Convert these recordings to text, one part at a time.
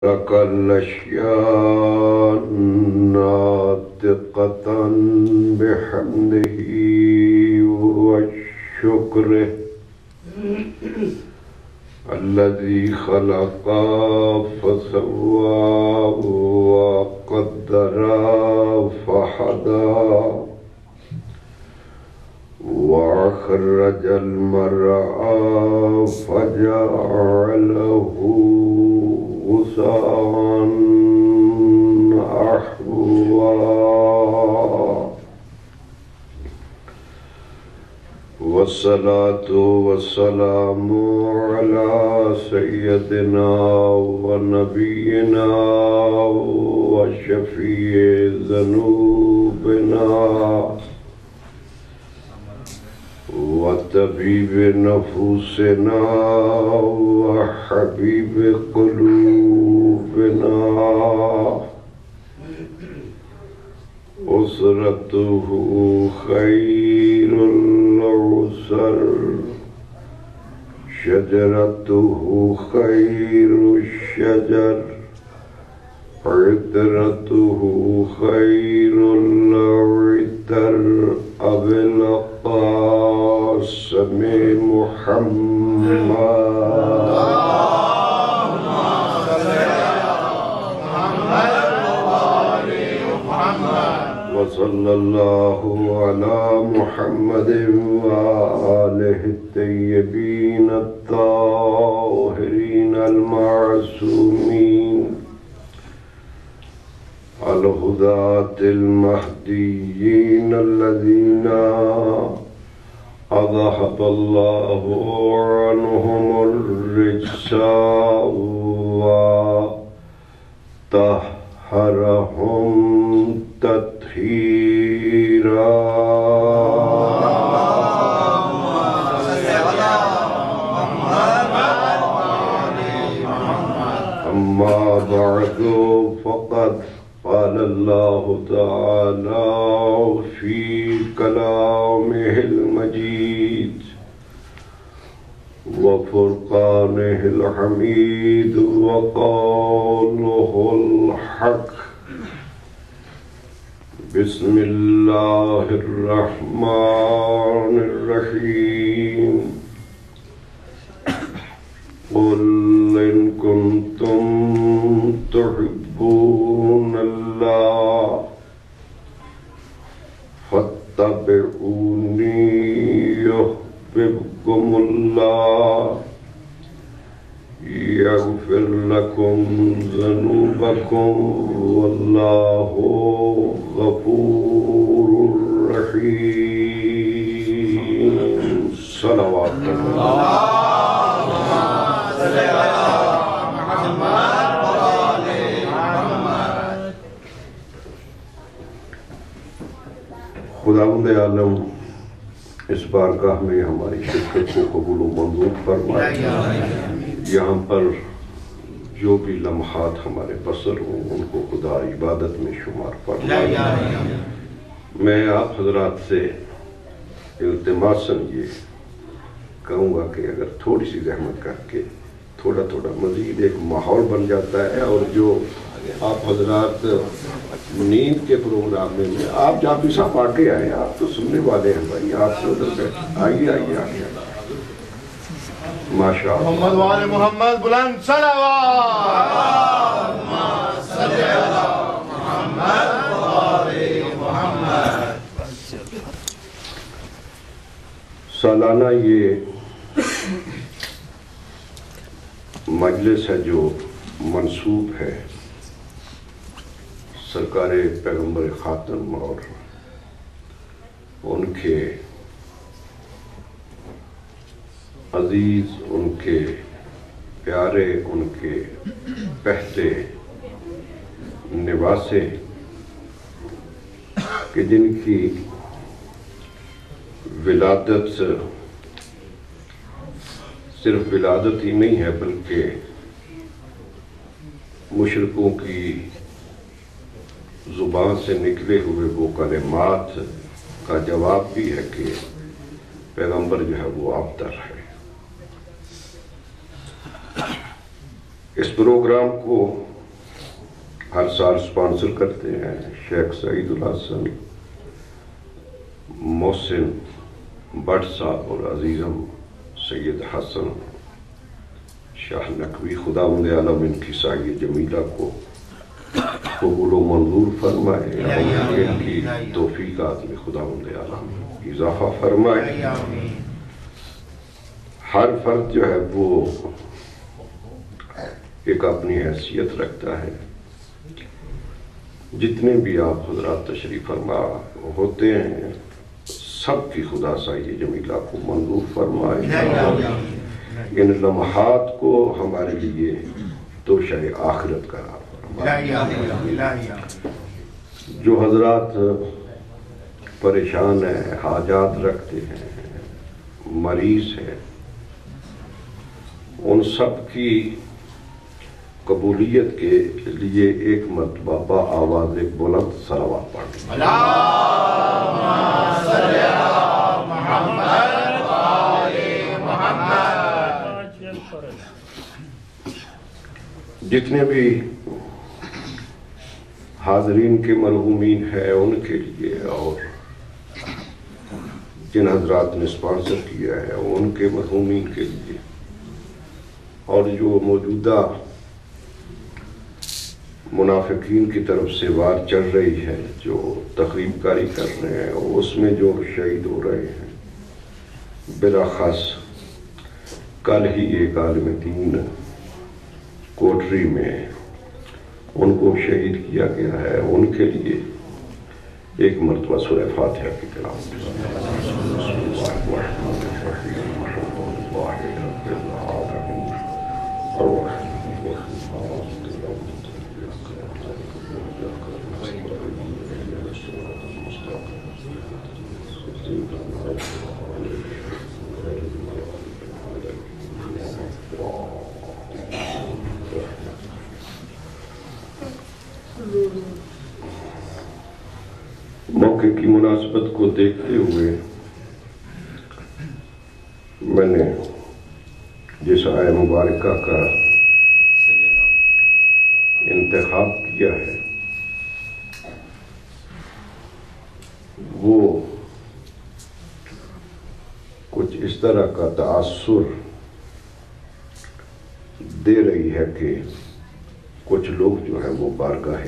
لك الأشياء ناطقة بحمده وشكره الذي خلق فسوى وقدر فهدى وأخرج المرعى فجعله غثاء أحوى والصلاة والسلام على سيدنا ونبينا وشفيع ذنوبنا وطبيب نفوسنا وحبيب قلوبنا أسرته خير الأسر شجرته خير الشجر عطرته خير العطر أبي القاسم محمد وصلى الله على محمد وآله الطيبين الطاهرين المعصومين الهداة المهديين الذين أذهب الله عنهم الرجس وطهرهم تطهيرا. أما بعد فقد قال الله تعالى في كلامه المجيد وفرقانه الحميد وقوله الحق. بسم الله الرحمن الرحيم. قل إن كنتم تحبون الله فاتبعوني يحببكم الله يغفر لكم ذنوبكم والله غفور رحيم. صلوات اللہ. خداوند عالم اس بارگاہ میں ہماری شرکت کو قبول و منظور فرمائے. یہاں پر جو بھی لمحات ہمارے بسر ہوں ان کو خدا عبادت میں شمار فرمائے. میں آپ حضرات سے التماساً یہ کہوں گا کہ اگر تھوڑی سی زحمت کر کے تھوڑا تھوڑا مزید ایک ماحول بن جاتا ہے، اور جو آپ حضرات نیند کے پروگرام میں آپ جاپی صاحب آگے آئے، آپ تو سننے والے ہیں بھائی، آپ سے ادھر بیٹھے آئیے آئیے آگے. ماشاءاللہ. محمد وآل محمد بلند صلوات. اللہم صلی علی محمد وآل محمد. سالانہ یہ مجلس ہے جو منسوب ہے سرکار پیغمبر خاتم اور ان کے عزیز، ان کے پیارے، ان کے پہلے نواسے کہ جن کی ولادت صرف ولادت ہی نہیں ہے بلکہ مشرکوں کی زبان سے نکلے ہوئے وہ کلمات کا جواب بھی ہے کہ پیغمبر جو ہے وہ افضل ہے. اس پروگرام کو ہر سال سپانسر کرتے ہیں شیخ سعید الحسن محسن بٹ صاحب اور عزیزم سید حسن شاہ نقوی، خداوند عالم ان کی سایہ جمیلہ کو قبول و منظور فرمائے، ان کی توفیقات میں خداوند عالم اضافہ فرمائے۔ ہر فرد جو ہے وہ ایک اپنی حیثیت رکھتا ہے، جتنے بھی آپ حضرات تشریف فرما ہوتے ہیں سب کی خدا سایہ جمیلہ کو منظور فرمائے، ان لمحات کو ہمارے لیے توشہ آخرت قرار فرمائے۔ جو حضرات پریشان ہیں، حاجات رکھتے ہیں، مریض ہیں، ان سب کی قبولیت کے لیے ایک مرتبہ با آواز ایک بلند صلوات پڑھیں۔ اللہم صلی علی محمد و آل محمد۔ جتنے بھی حاضرین کے مرحومین ہیں ان کے لیے، اور جن حضرات نے سپانسر کیا ہے ان کے مرحومین کے لیے، اور جو موجودہ منافقین کی طرف سے وار چل رہی ہے، جو تخریب کاری کر رہے ہیں اور اس میں جو شہید ہو رہے ہیں، بالاخص کل ہی ایک عالم دین کوٹری میں ان کو شہید کیا گیا ہے، ان کے لیے ایک مرتبہ سورہ فاتحہ کی تلاوت۔ موقع کی مناسبت کو دیکھتے ہوئے میں نے جس آیہ مبارکہ کا انتخاب کیا ہے وہ کچھ اس طرح کا تاثر دے رہی ہے کہ کچھ لوگ جو ہیں وہ بارگاہ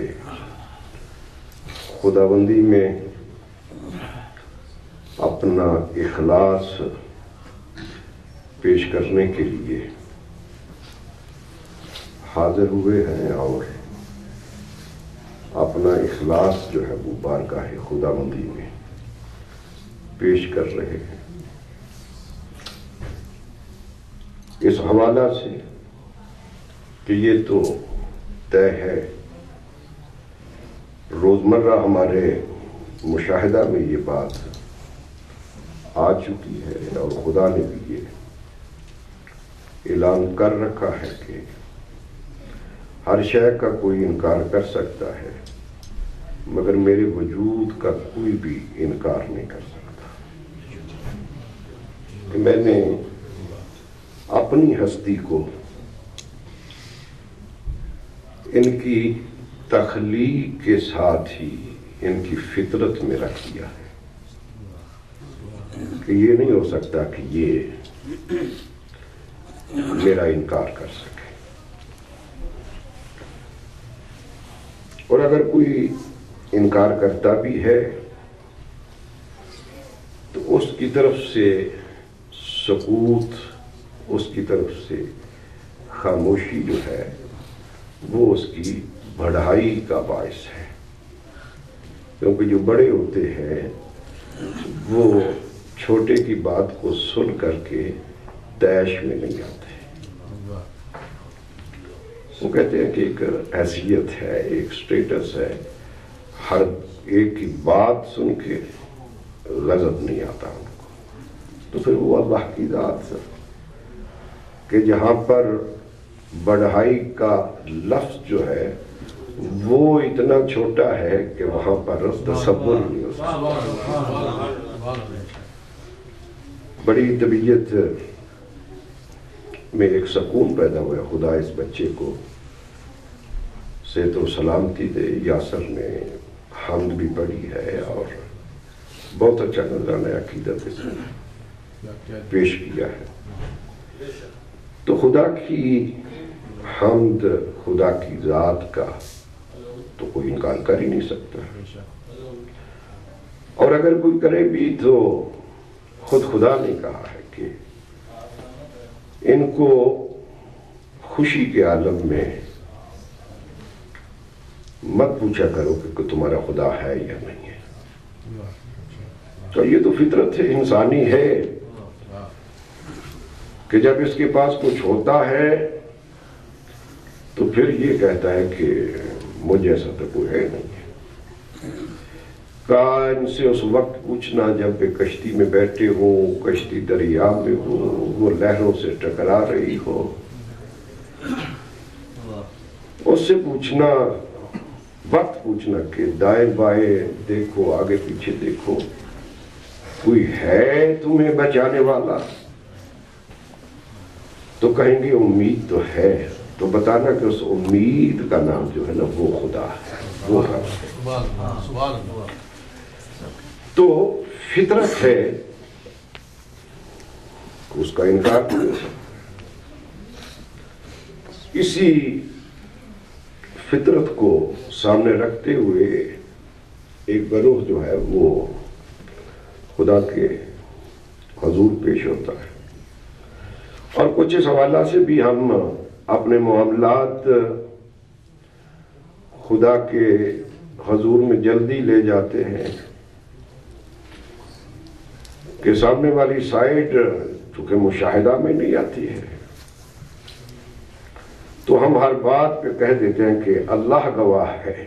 خداوندی میں اپنا اخلاص پیش کرنے کے لیے حاضر ہوئے ہیں اور اپنا اخلاص جو ہے وہ بارگاہ خداوندی میں پیش کر رہے ہیں۔ اس حوالہ سے کہ یہ تو طے ہے، روزمرہ ہمارے مشاہدہ میں یہ بات آ چکی ہے اور خدا نے بھی یہ اعلان کر رکھا ہے کہ ہر شے کا کوئی انکار کر سکتا ہے مگر میرے وجود کا کوئی بھی انکار نہیں کر سکتا۔ کہ میں نے اپنی ہستی کو ان کی تخلیق کے ساتھ ہی ان کی فطرت میں رکھ دیا ہے کہ یہ نہیں ہو سکتا کہ یہ میرا انکار کر سکے، اور اگر کوئی انکار کرتا بھی ہے تو اس کی طرف سے سکوت، اس کی طرف سے خاموشی جو ہے وہ اس کی بڑھائی کا باعث ہے، کیونکہ جو بڑے ہوتے ہیں وہ چھوٹے کی بات کو سن کر کے طیش میں نہیں آتے، وہ کہتے ہیں کہ ایک حیثیت ہے، ایک سٹیٹس ہے، ہر ایک کی بات سن کے غضب نہیں آتا ان کو۔ تو پھر وہ اللہ کی ذات کہ جہاں پر بڑھائی کا لفظ جو ہے وہ اتنا چھوٹا ہے کہ وہاں پر تصور نہیں ہو سکتا۔ بڑی طبیعت میں ایک سکون پیدا ہوا، خدا اس بچے کو سے تو سلامتی دے. یاسر نے حمد بھی پڑھی ہے اور بہت اچھا نذرانہ عقیدت اس نے پیش کیا ہے. تو خدا کی حمد، خدا کی ذات کا تو کوئی انکار کر ہی نہیں سکتا، اور اگر کوئی کرے بھی تو خود خدا نے کہا ہے کہ ان کو خوشی کے عالم میں مت پوچھا کرو کہ تمہارا خدا ہے یا نہیں ہے. تو یہ تو فطرت ہے، انسانی ہے کہ جب اس کے پاس کچھ ہوتا ہے تو پھر یہ کہتا ہے کہ مجھ جیسا تو کوئی ہے نہیں ہے. کہا ان سے اس وقت پوچھنا جب کہ کشتی میں بیٹھے ہو، کشتی دریا میں ہو، وہ لہروں سے ٹکرا رہی ہو. اس سے پوچھنا، وقت پوچھنا کہ دائیں بائیں دیکھو، آگے پیچھے دیکھو، کوئی ہے تمہیں بچانے والا؟ تو کہیں گے امید تو ہے. تو بتانا کہ اس امید کا نام جو ہے نا وہ خدا ہے، وہ رب ہے. تو فطرت ہے، اس کا انکار نہیں ہو سکتا. اسی فطرت کو سامنے رکھتے ہوئے ایک گروہ جو ہے وہ خدا کے حضور پیش ہوتا ہے، اور کچھ اس حوالہ سے بھی ہم اپنے معاملات خدا کے حضور میں جلدی لے جاتے ہیں کہ سامنے والی سائڈ چونکہ مشاہدہ میں نہیں آتی ہے تو ہم ہر بات پہ کہہ دیتے ہیں کہ اللہ گواہ ہے،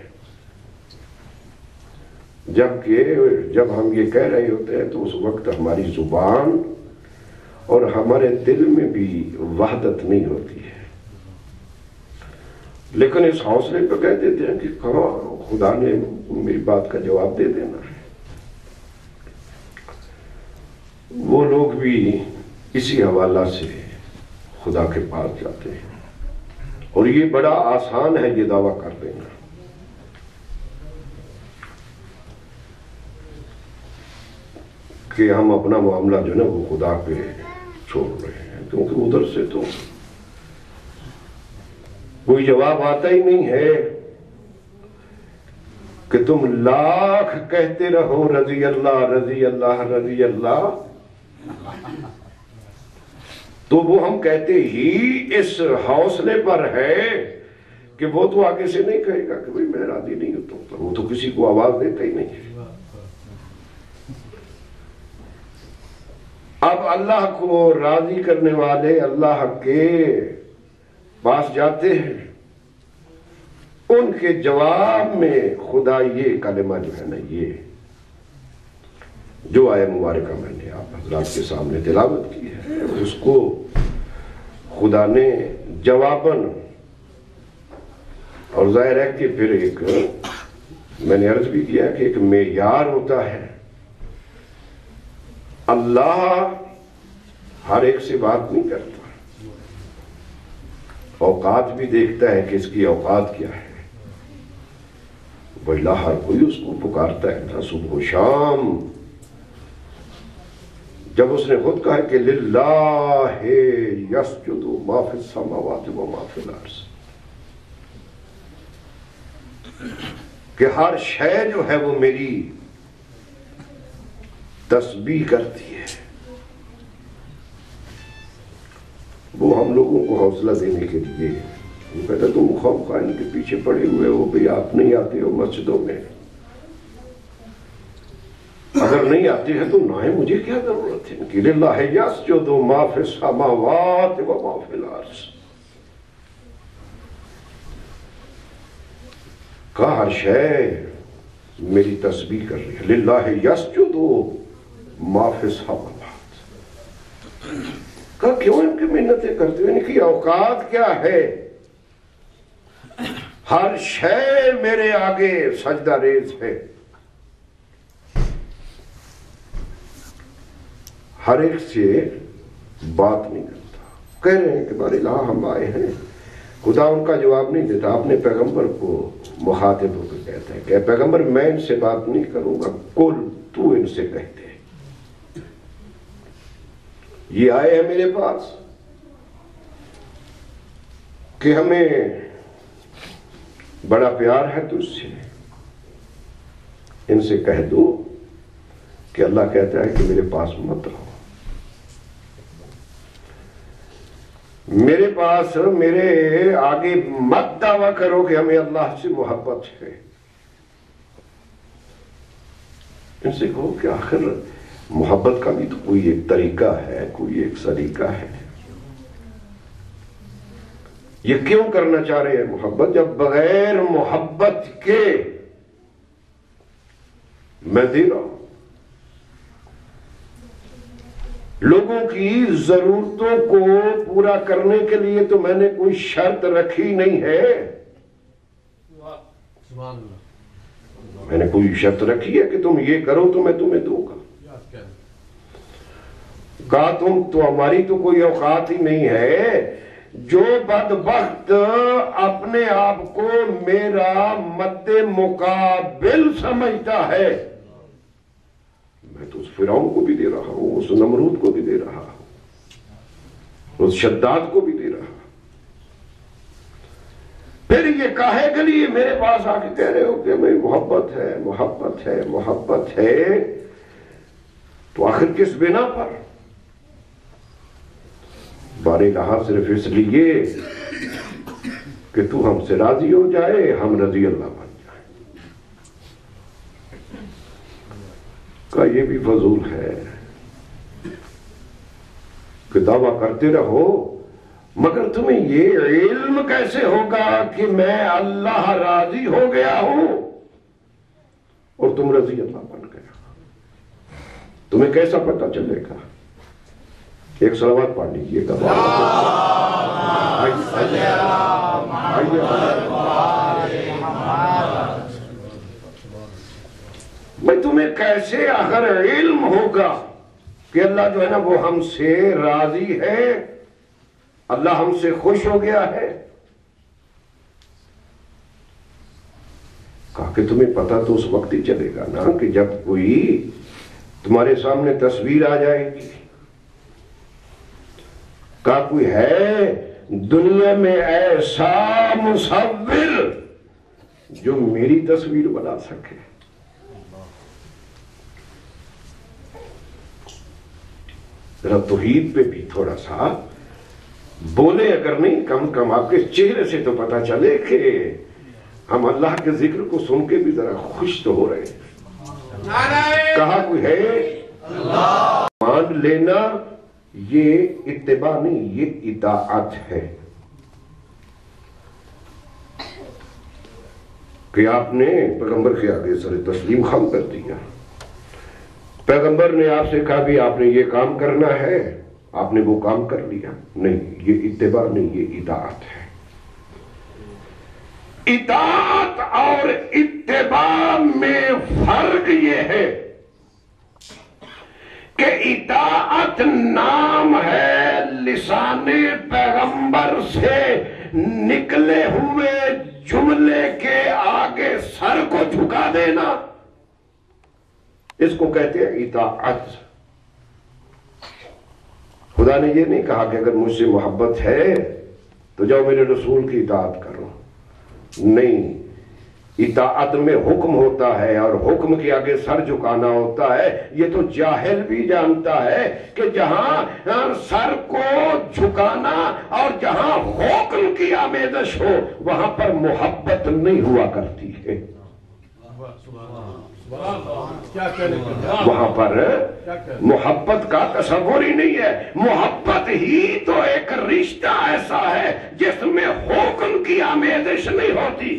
جبکہ جب ہم یہ کہہ رہے ہوتے ہیں تو اس وقت ہماری زبان اور ہمارے دل میں بھی وحدت نہیں ہوتی ہے. لیکن اس حوصلے پہ کہہ دیتے ہیں کہ کہاں خدا نے میری بات کا جواب دے دینا ہے. وہ لوگ بھی اسی حوالہ سے خدا کے پاس جاتے ہیں، اور یہ بڑا آسان ہے یہ دعویٰ کر دینا کہ ہم اپنا معاملہ جو ہے نا وہ خدا پہ چھوڑ رہے ہیں، کیونکہ ادھر سے تو کوئی جواب آتا ہی نہیں ہے. کہ تم لاکھ کہتے رہو رضی اللہ رضی اللہ رضی اللہ، تو وہ ہم کہتے ہی اس حوصلے پر ہے کہ وہ تو آگے سے نہیں کہے گا کہ بھئی میں راضی نہیں ہوں تم پر، وہ تو کسی کو آواز دیتا ہی نہیں ہے. اب اللہ کو راضی کرنے والے اللہ کے پاس جاتے ہیں، ان کے جواب میں خدا یہ کلمہ جو ہے نا، یہ جو آیہ مبارکہ میں نے آپ حضرات کے سامنے تلاوت کی ہے، اس کو خدا نے جواباً، اور ظاہر ہے کہ پھر ایک میں نے عرض بھی کیا کہ ایک معیار ہوتا ہے. اللہ ہر ایک سے بات نہیں کرتا، اوقات بھی دیکھتا ہے کہ اس کی اوقات کیا ہے. وَإِلَّا ہر کوئی اس کو پکارتا ہے نا صبح و شام. جب اس نے خود کہا کہ لِلَّهِ يَسْجُدُ مَا فِي السَّمَاوَاتِ وَمَا فِي الْأَرْضِ، کہ ہر شے جو ہے وہ میری تسبیح کرتی ہے. وہ ہم لوگوں کو حوصلہ دینے کے لیے وہ کہتا تم خوف خان کے پیچھے پڑے ہوئے ہو، بھئی آپ نہیں آتے ہو مسجدوں میں، اگر نہیں آتے ہیں تو نہ مجھے کیا ضرورت ہے کہ للہ یسجد ما فی السماوات و ما فی الارض. کہا ہر شے میری تسبیح کر رہی ہے. للہ یسجد ما فی السماوات. کہا کیوں ان کی محنتیں کرتے ہیں؟ ان کی اوقات کیا ہے؟ ہر شے میرے آگے سجدہ ریز ہے. ہر ایک سے بات نہیں کرتا. کہہ رہے ہیں کہ بارے اللہ ہم آئے ہیں خدا ان کا جواب نہیں دیتا، اپنے پیغمبر کو مخاطب ہو کے کہتا ہے کہ پیغمبر میں ان سے بات نہیں کروں گا، کل تو ان سے کہتے ہیں یہ آئے ہیں میرے پاس کہ ہمیں بڑا پیار ہے تجھ سے، ان سے کہہ دو کہ اللہ کہتا ہے کہ میرے پاس مت رہو، میرے پاس میرے آگے مت دعویٰ کرو کہ ہمیں اللہ سے محبت ہے۔ ان سے کہو کہ آخر محبت کا بھی تو کوئی ایک طریقہ ہے، کوئی ایک سلیقہ ہے، یہ کیوں کرنا چاہ رہے ہیں محبت جب بغیر محبت کے میں دے رہا ہوں؟ لوگوں کی ضرورتوں کو پورا کرنے کے لیے تو میں نے کوئی شرط رکھی نہیں ہے، میں نے کوئی شرط رکھی ہے کہ تم یہ کرو تو میں تمہیں دوں گا؟ کہا تم تو ہماری تو کوئی اوقات ہی نہیں ہے، جو بدبخت اپنے آپ کو میرا مد مقابل سمجھتا ہے، میں تو اس فرعون کو بھی دے رہا ہوں، اس نمرود کو بھی دے رہا ہوں، اس شداد کو بھی دے رہا ہوں، پھر یہ کاہے کے لیے میرے پاس آ کے کہہ رہے ہو کہ میں محبت ہے محبت ہے محبت ہے؟ تو آخر کس بنا پر؟ بارے کہا صرف اس لیے کہ تو ہم سے راضی ہو جائے، ہم رضی اللہ بن جائیں۔ کہا یہ بھی فضول ہے کہ دعویٰ کرتے رہو، مگر تمہیں یہ علم کیسے ہوگا کہ میں اللہ راضی ہو گیا ہوں اور تم رضی اللہ بن گیا؟ تمہیں کیسا پتہ چلے گا؟ ایک صلوات پڑھ لیجیے گا۔ بھائی تمہیں کیسے اگر علم ہوگا کہ اللہ جو ہے نا وہ ہم سے راضی ہے، اللہ ہم سے خوش ہو گیا ہے؟ کہا کہ تمہیں پتہ تو اس وقت ہی چلے گا نا کہ جب کوئی تمہارے سامنے تصویر آ جائے گی۔ کہا کوئی ہے دنیا میں ایسا مصور جو میری تصویر بنا سکے؟ ذرا توحید پہ بھی تھوڑا سا بولے، اگر نہیں کم کم آپ کے چہرے سے تو پتا چلے کہ ہم اللہ کے ذکر کو سن کے بھی ذرا خوش تو ہو رہے ہیں۔ کہا کوئی ہے؟ مان لینا یہ اتباع نہیں، یہ اطاعت ہے کہ آپ نے پیغمبر کے آگے سر تسلیم خم کر دیا، پیغمبر نے آپ سے کہا بھی آپ نے یہ کام کرنا ہے، آپ نے وہ کام کر لیا، نہیں یہ اتباع نہیں، یہ اطاعت ہے۔ اطاعت اور اتباع میں فرق یہ ہے کہ اطاعت نام ہے لسان پیغمبر سے نکلے ہوئے جملے کے آگے سر کو جھکا دینا، اس کو کہتے ہیں اطاعت۔ خدا نے یہ نہیں کہا کہ اگر مجھ سے محبت ہے تو جاؤ میرے رسول کی اطاعت کرو، نہیں، اطاعت میں حکم ہوتا ہے اور حکم کے آگے سر جھکانا ہوتا ہے۔ یہ تو جاہل بھی جانتا ہے کہ جہاں سر کو جھکانا اور جہاں حکم کی آمیزش ہو وہاں پر محبت نہیں ہوا کرتی ہے، وہاں پر محبت کا تصور ہی نہیں ہے۔ محبت ہی تو ایک رشتہ ایسا ہے جس میں حکم کی آمیزش نہیں ہوتی۔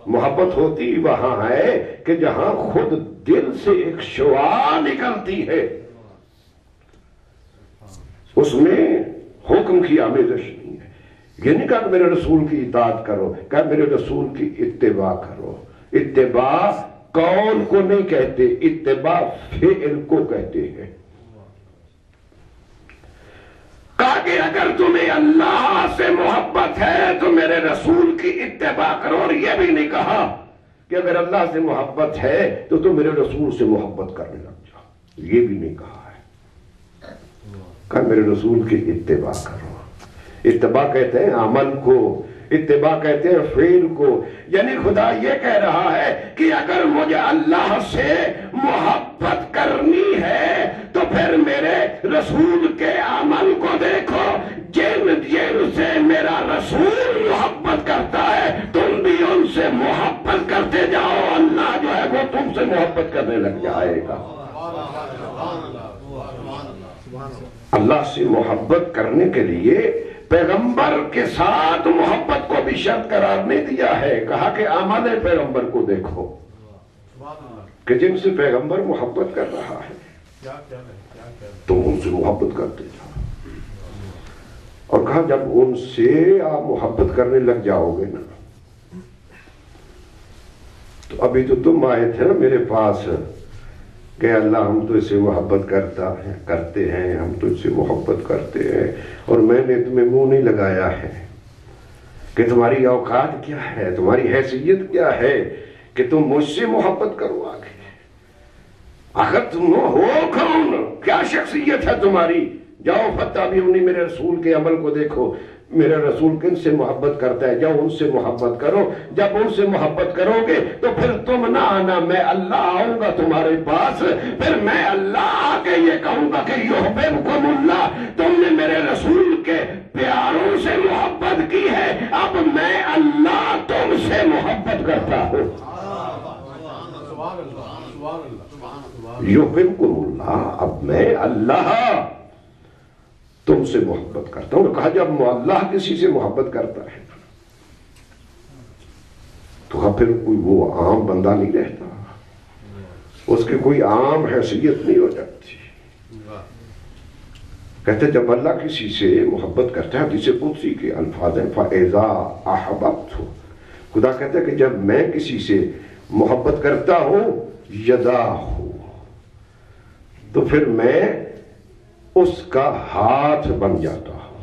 محبت ہوتی وہاں ہے کہ جہاں خود دل سے ایک شعاع نکلتی ہے، اس میں حکم کی آمیزش نہیں ہے۔ یہ نہیں کہا کہ میرے رسول کی اطاعت کرو، کہا میرے رسول کی اتباع کرو۔ اتباع قول کو نہیں کہتے، اتباع فعل کو کہتے ہیں۔ کہا کہ اگر تمہیں اللہ سے محبت ہے تو میرے رسول کی اتباع کرو، اور یہ بھی نہیں کہا کہ اگر اللہ سے محبت ہے تو تم میرے رسول سے محبت کرنے لگ جاؤ، یہ بھی نہیں کہا ہے، کہا میرے رسول کی اتباع کرو۔ اتباع کہتے ہیں عمل کو، اتباع کہتے ہیں فعل کو، یعنی خدا یہ کہہ رہا ہے کہ اگر مجھے اللہ سے محبت کرنی ہے تو پھر میرے رسول کے عمل کو دیکھو، جن سے میرا رسول محبت کرتا ہے تم بھی ان سے محبت کرتے جاؤ، اللہ جو ہے وہ تم سے محبت کرنے لگ جائے گا۔ اللہ سے محبت کرنے کے لیے پیغمبر کے ساتھ محبت کو بھی شرط قرار نہیں دیا ہے، کہا کہ عمل پیغمبر کو دیکھو کہ جن سے پیغمبر محبت کر رہا ہے تم ان سے محبت کرتے جاؤ، اور کہا جب ان سے آپ محبت کرنے لگ جاؤ گے نا، تو ابھی تو تم آئے تھے نا میرے پاس کہ اللہ ہم تو اس سے محبت کرتے ہیں، ہم تو اس سے محبت کرتے ہیں، اور میں نے تمہیں منہ نہیں لگایا ہے کہ تمہاری اوقات کیا ہے، تمہاری حیثیت کیا ہے کہ تم مجھ سے محبت کرو آگے، آخر تم ہو کون، کیا شخصیت ہے تمہاری؟ جاؤ فتابعونی، میرے رسول کے عمل کو دیکھو، میرا رسول کن سے محبت کرتا ہے، جاؤ ان سے محبت کرو، جب ان سے محبت کرو گے تو پھر تم نہ آنا، میں اللہ آؤں گا تمہارے پاس، پھر میں اللہ آ کے یہ کہوں گا کہ یحببکم اللہ، تم نے میرے رسول کے پیاروں سے محبت کی ہے، اب میں اللہ تم سے محبت کرتا ہوں۔ یحببکم اللہ، اب میں اللہ تم سے محبت کرتا ہوں۔ کہا جب اللہ کسی سے محبت کرتا ہے تو پھر کوئی وہ عام بندہ نہیں رہتا، اس کی کوئی عام حیثیت نہیں ہو جاتی۔ کہتے جب اللہ کسی سے محبت کرتا ہے، حدیث قدسی کے الفاظ ہیں فَإِذَا أَحْبَبْتُ، خدا کہتا ہے کہ جب میں کسی سے محبت کرتا ہوں یَدَاهُ، تو پھر میں اس کا ہاتھ بن جاتا ہوں۔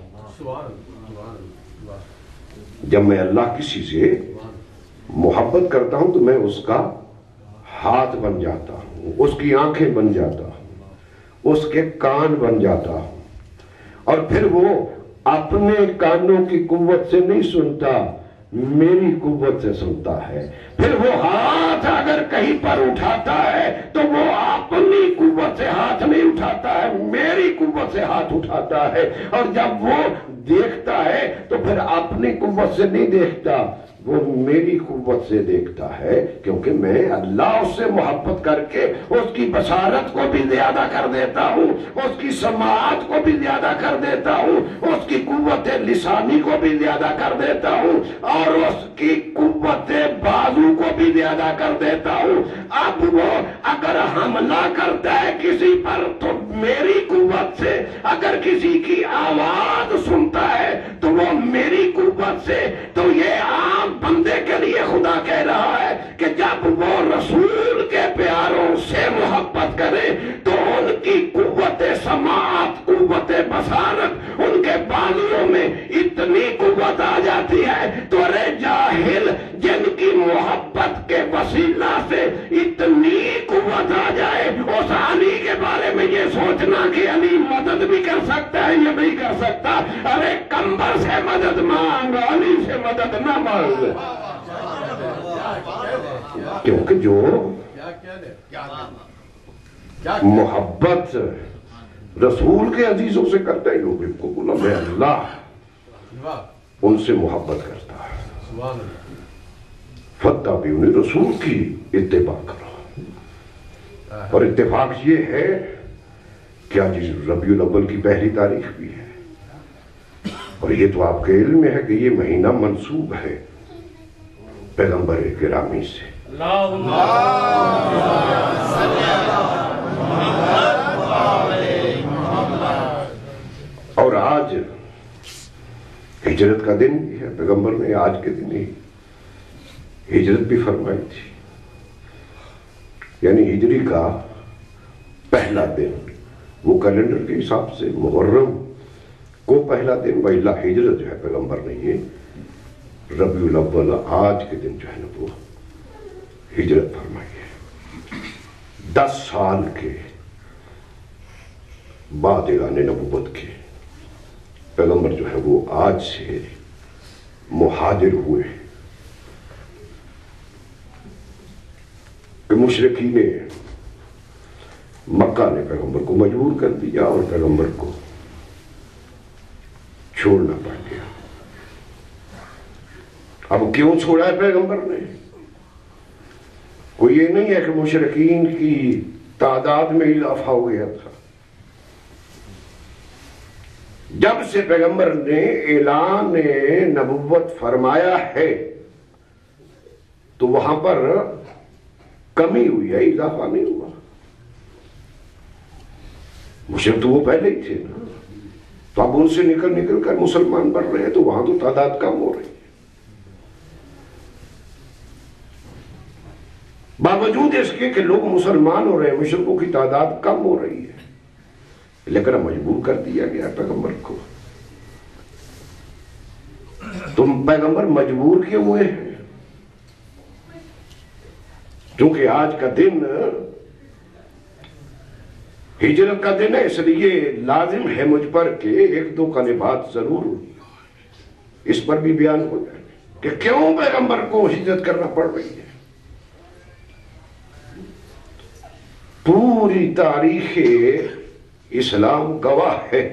جب میں اللہ کسی سے محبت کرتا ہوں تو میں اس کا ہاتھ بن جاتا ہوں، اس کی آنکھیں بن جاتا ہوں، اس کے کان بن جاتا ہوں، اور پھر وہ اپنے کانوں کی قوت سے نہیں سنتا، میری قوت سے سنتا ہے۔ پھر وہ ہاتھ اگر کہیں پر اٹھاتا ہے تو وہ اپنی قوت سے ہاتھ نہیں اٹھاتا ہے، میری قوت سے ہاتھ اٹھاتا ہے، اور جب وہ دیکھتا ہے تو پھر اپنی قوت سے نہیں دیکھتا، وہ میری قوت سے دیکھتا ہے، کیونکہ میں اللہ اس سے محبت کر کے اس کی بصارت کو بھی زیادہ کر دیتا ہوں، اس کی سماعت کو بھی زیادہ کر دیتا ہوں، اس کی قوت لسانی کو بھی زیادہ کر دیتا ہوں، اور اس کی قوت بازو کو بھی زیادہ کر دیتا ہوں۔ اب وہ اگر حملہ کرتا ہے کسی پر تو میری قوت سے، اگر کسی کی آواز سنتا ہے تو وہ میری قوت سے۔ تو یہ عام بندے کے لیے خدا کہہ رہا ہے کہ جب وہ رسول کے پیاروں سے محبت کرے تو ان کی قوت سماعت، قوت بصارت، ان کے بازوؤں میں اتنی قوت آ جاتی ہے تو ارے جاہل، جن کی محبت کے وسیلہ سے اتنی قوت آ جائے، اس علی کے بارے میں یہ سوچنا کہ علی مدد بھی کر سکتا ہے یا نہیں کر سکتا، ارے کمبر سے مدد مانگ، علی سے مدد نہ مانگ، کیونکہ جو محبت رسول کے عزیزوں سے کرتا ہے وہ بالکل میں اللہ ان سے محبت کرتا ہے۔ فاتبعونی، رسول کی اتباع کرو، اور اتفاق یہ ہے کہ آج ربیع الاول کی پہلی تاریخ بھی ہے، اور یہ تو آپ کے علم میں ہے کہ یہ مہینہ منسوب ہے پیغمبر گرامی سے۔ اور آج ہجرت کا دن بھی ہے، پیغمبر نے آج کے دن ہی ہجرت بھی فرمائی تھی، یعنی ہجری کا پہلا دن، وہ کیلنڈر کے حساب سے محرم کو پہلا دن وَإِلَّا ہجرت جو ہے پیغمبر نے یہ ربیع الاول آج کے دن جو ہے نا وہ ہجرت فرمائی ہے. 10 سال کے بعد اعلان نبوت کے پیغمبر جو ہے وہ آج سے مہاجر ہوئے کہ مشرکین مکہ نے پیغمبر کو مجبور کر دیا اور پیغمبر کو چھوڑنا پڑ گیا. اب کیوں چھوڑا ہے پیغمبر نے؟ کوئی یہ نہیں ہے کہ مشرکین کی تعداد میں اضافہ ہو گیا تھا. جب سے پیغمبر نے اعلان نبوت فرمایا ہے تو وہاں پر کمی ہوئی ہے، اضافہ نہیں ہوا. مشرک تو وہ پہلے ہی تھے نا، تو اب ان سے نکل کر مسلمان بڑھ رہے ہیں تو وہاں تو تعداد کم ہو رہی ہے. باوجود اس کے کہ لوگ مسلمان ہو رہے ہیں، مشرکوں کی تعداد کم ہو رہی ہے، لیکن مجبور کر دیا گیا پیغمبر کو. تم پیغمبر مجبور کیوں ہوئے ہیں؟ کیونکہ آج کا دن ہجرت کا دن ہے، اس لیے لازم ہے مجھ پر کہ 1-2 کلمات ضرور اس پر بھی بیان ہو جائے کہ کیوں پیغمبر کو ہجرت کرنا پڑ رہی ہے. پوری تاریخ اسلام گواہ ہے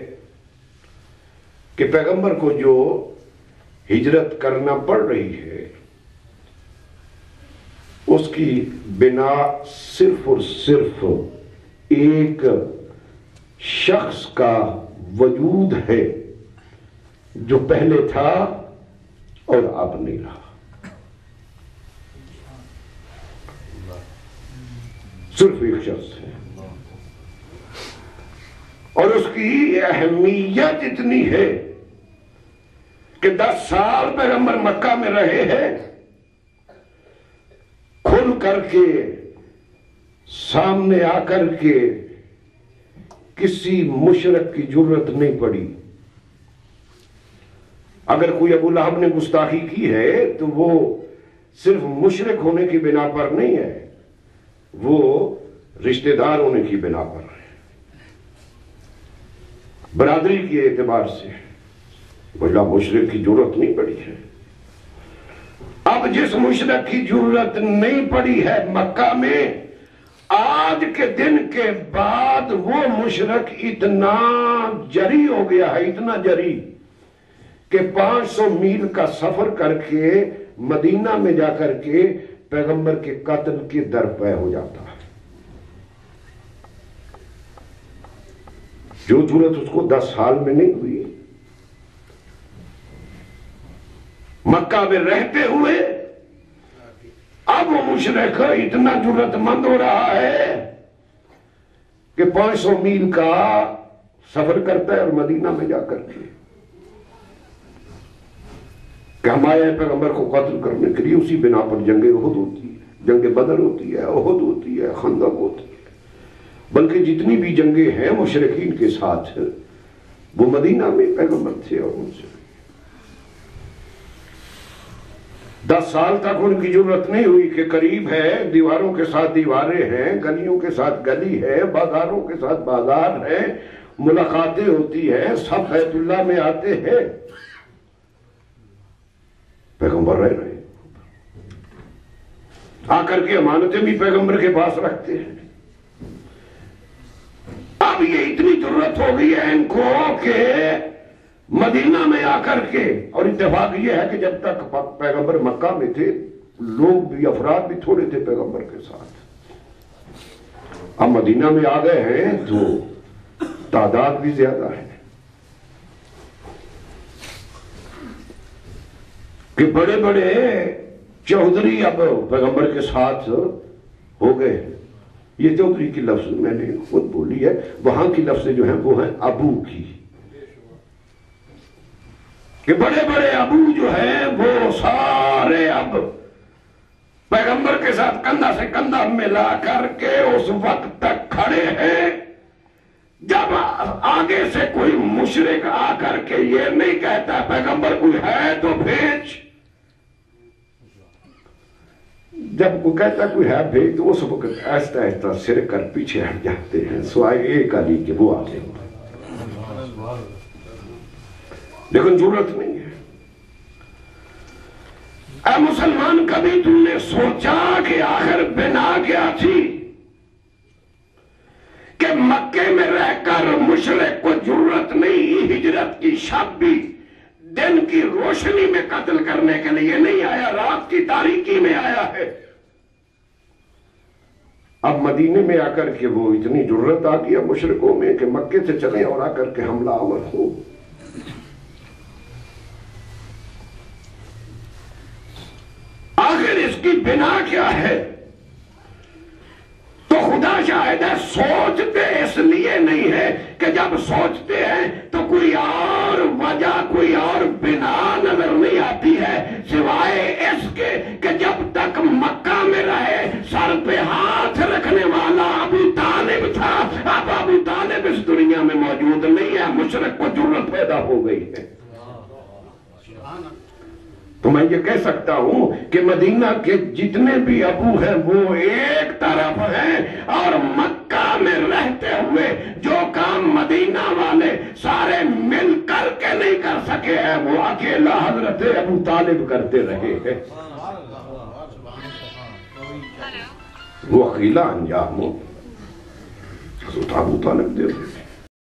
کہ پیغمبر کو جو ہجرت کرنا پڑ رہی ہے اس کی بنا صرف اور صرف ایک شخص کا وجود ہے جو پہلے تھا اور اب نہیں رہا. صرف ایک شخص ہے اور اس کی اہمیت اتنی ہے کہ 10 سال پیغمبر مکہ میں رہے ہیں، کھل کر کے سامنے آ کر کے کسی مشرک کی جرت نہیں پڑی. اگر کوئی ابو لہب نے گستاخی کی ہے تو وہ صرف مشرک ہونے کی بنا پر نہیں ہے، وہ رشتہ دار ہونے کی بنا پر ہے، برادری کے اعتبار سے. بلا مشرک کی جرت نہیں پڑی ہے. اب جس مشرک کی جرت نہیں پڑی ہے مکہ میں، آج کے دن کے بعد وہ مشرک اتنا جری ہو گیا ہے، اتنا جری کہ 500 میل کا سفر کر کے مدینہ میں جا کر کے پیغمبر کے قتل کے در پہ ہو جاتا ہے. جو جرت اس کو 10 سال میں نہیں ہوئی، مکہ میں رہتے ہوئے اب وہ مشرک اتنا جرت مند ہو رہا ہے کہ 500 میل کا سفر کرتا ہے اور مدینہ میں جا کر کے کہ ہم آئے ہیں پیغمبر کو قتل کرنے کے لیے. اسی بنا پر جنگ احد ہوتی ہے، جنگ بدر ہوتی ہے، احد ہوتی ہے، خندق ہوتی ہے، بلکہ جتنی بھی جنگیں ہیں مشرکین کے ساتھ وہ مدینہ میں پیغمبر تھے اور ان سے 10 سال تک ان کی ضرورت نہیں ہوئی کہ قریب ہے، دیواروں کے ساتھ دیواریں ہیں، گلیوں کے ساتھ گلی ہے، بازاروں کے ساتھ بازار ہے، ملاقاتیں ہوتی ہیں، سب بیت اللہ میں آتے ہیں. پیغمبر رہ رہے آ کر کے امانتیں بھی پیغمبر کے پاس رکھتے ہیں. اب یہ اتنی ضرورت ہو گئی ہے ان کو کہ مدینہ میں آ کر کے، اور اتفاق یہ ہے کہ جب تک پیغمبر مکہ میں تھے لوگ بھی، افراد بھی تھوڑے تھے پیغمبر کے ساتھ. اب مدینہ میں آ گئے ہیں تو تعداد بھی زیادہ ہے کہ بڑے بڑے چودھری اب پیغمبر کے ساتھ ہو گئے. یہ چودھری کی لفظ میں نے خود بولی ہے، وہاں کی لفظ جو ہیں وہ ہیں ابو کی، کہ بڑے بڑے ابو جو ہیں وہ سارے اب پیغمبر کے ساتھ کندھا سے کندھا ملا کر کے اس وقت تک کھڑے ہیں جب آگے سے کوئی مشرک آ کر کے یہ نہیں کہتا پیغمبر کوئی ہے تو بھیج، جب کوئی کہتا کوئی ہے بھیج تو اس وقت ایسا ایسا سر کر پیچھے ہٹ جاتے ہیں سوائے ایک علی کے وہ آگے، لیکن ضرورت نہیں ہے۔ اے مسلمان کبھی تم نے سوچا کہ آخر بنا کیا تھی کہ مکے میں رہ کر مشرک کو ضرورت نہیں ہجرت کی، شب بھی دن کی روشنی میں قتل کرنے کے لیے نہیں آیا، رات کی تاریکی میں آیا ہے۔ اب مدینے میں آ کر کے وہ اتنی ضرورت آ گیا مشرکوں میں کہ مکے سے چلیں اور آ کر کے حملہ آور ہو۔ آخر اس کی بنا کیا ہے؟ تو خدا شاہد ہے سوچتے اس لیے نہیں ہے کہ جب سوچتے ہیں تو کوئی اور وجہ کوئی اور بنا نظر نہیں آتی ہے سوائے اس کے کہ جب تک مکہ میں رہے سر پہ ہاتھ رکھنے والا ابو طالب تھا، اب ابو طالب اس دنیا میں موجود نہیں ہے، مشرک کو ضرورت پیدا ہو گئی ہے۔ تو میں یہ کہہ سکتا ہوں کہ مدینہ کے جتنے بھی ابو ہیں وہ ایک طرف ہیں، اور مکہ میں رہتے ہوئے جو کام مدینہ والے سارے مل کر کے نہیں کر سکے ہیں وہ اکیلا حضرت ابو طالب کرتے رہے ہیں۔ وہ اکیلا انجام ہو حضرت ابو طالب دے رہے ہیں۔